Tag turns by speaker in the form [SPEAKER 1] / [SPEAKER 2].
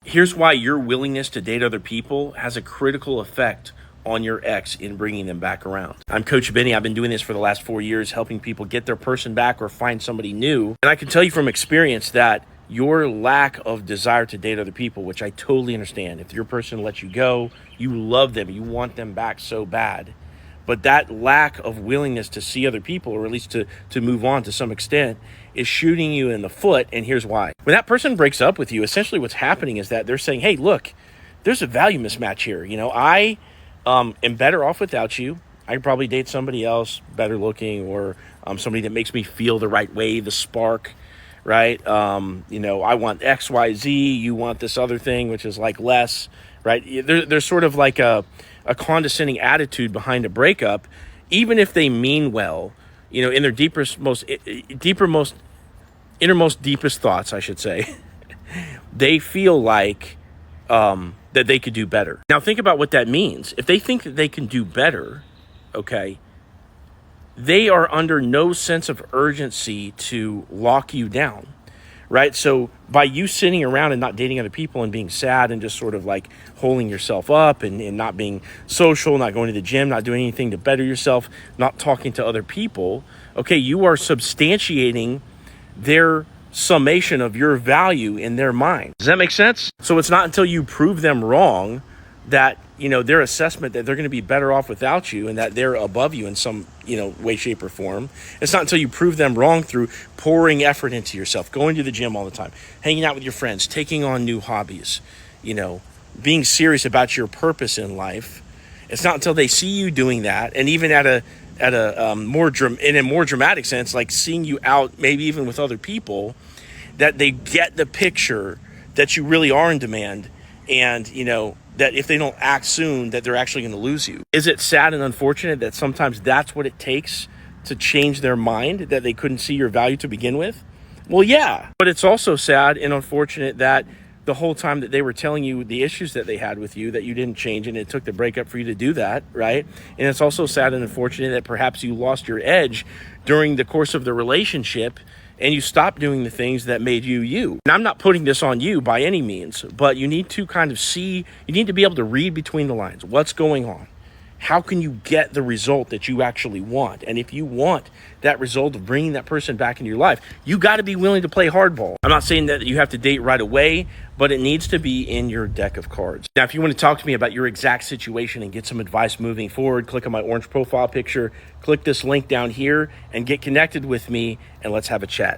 [SPEAKER 1] Here's why your willingness to date other people has a critical effect on your ex in bringing them back around. I'm Coach Benny. I've been doing this for the last 4 years, helping people get their person back or find somebody new. And I can tell you from experience that your lack of desire to date other people, which I totally understand. If your person lets you go, you love them, you want them back so bad. But that lack of willingness to see other people, or at least to move on to some extent, is shooting you in the foot. And here's why. When that person breaks up with you, essentially what's happening is that they're saying, hey, look, there's a value mismatch here. I am better off without you. I could probably date somebody else better looking, or somebody that makes me feel the right way, the spark, right? I want X, Y, Z. You want this other thing, which is like less, right? There's sort of like a condescending attitude behind a breakup, even if they mean well, in their deepest thoughts, I should say, they feel like that they could do better. Now think about what that means. If they think that they can do better, okay, they are under no sense of urgency to lock you down, right? So by you sitting around and not dating other people and being sad and just sort of like holding yourself up and not being social, not going to the gym, not doing anything to better yourself, not talking to other people, okay, you are substantiating their summation of your value in their mind. Does that make sense? So it's not until you prove them wrong that, their assessment that they're going to be better off without you and that they're above you in some, way, shape, or form. It's not until you prove them wrong through pouring effort into yourself, going to the gym all the time, hanging out with your friends, taking on new hobbies, being serious about your purpose in life. It's not until they see you doing that, and even in a more dramatic sense, like seeing you out, maybe even with other people, that they get the picture that you really are in demand, and that if they don't act soon, that they're actually going to lose you. Is it sad and unfortunate that sometimes that's what it takes to change their mind, that they couldn't see your value to begin with? Well, yeah, but it's also sad and unfortunate that the whole time that they were telling you the issues that they had with you, that you didn't change, and it took the breakup for you to do that, right? And it's also sad and unfortunate that perhaps you lost your edge during the course of the relationship and you stopped doing the things that made you you. And I'm not putting this on you by any means, but you need to kind of you need to be able to read between the lines. What's going on? How can you get the result that you actually want? And if you want that result of bringing that person back into your life, you got to be willing to play hardball. I'm not saying that you have to date right away, but it needs to be in your deck of cards. Now, if you want to talk to me about your exact situation and get some advice moving forward, click on my orange profile picture, click this link down here and get connected with me, and let's have a chat.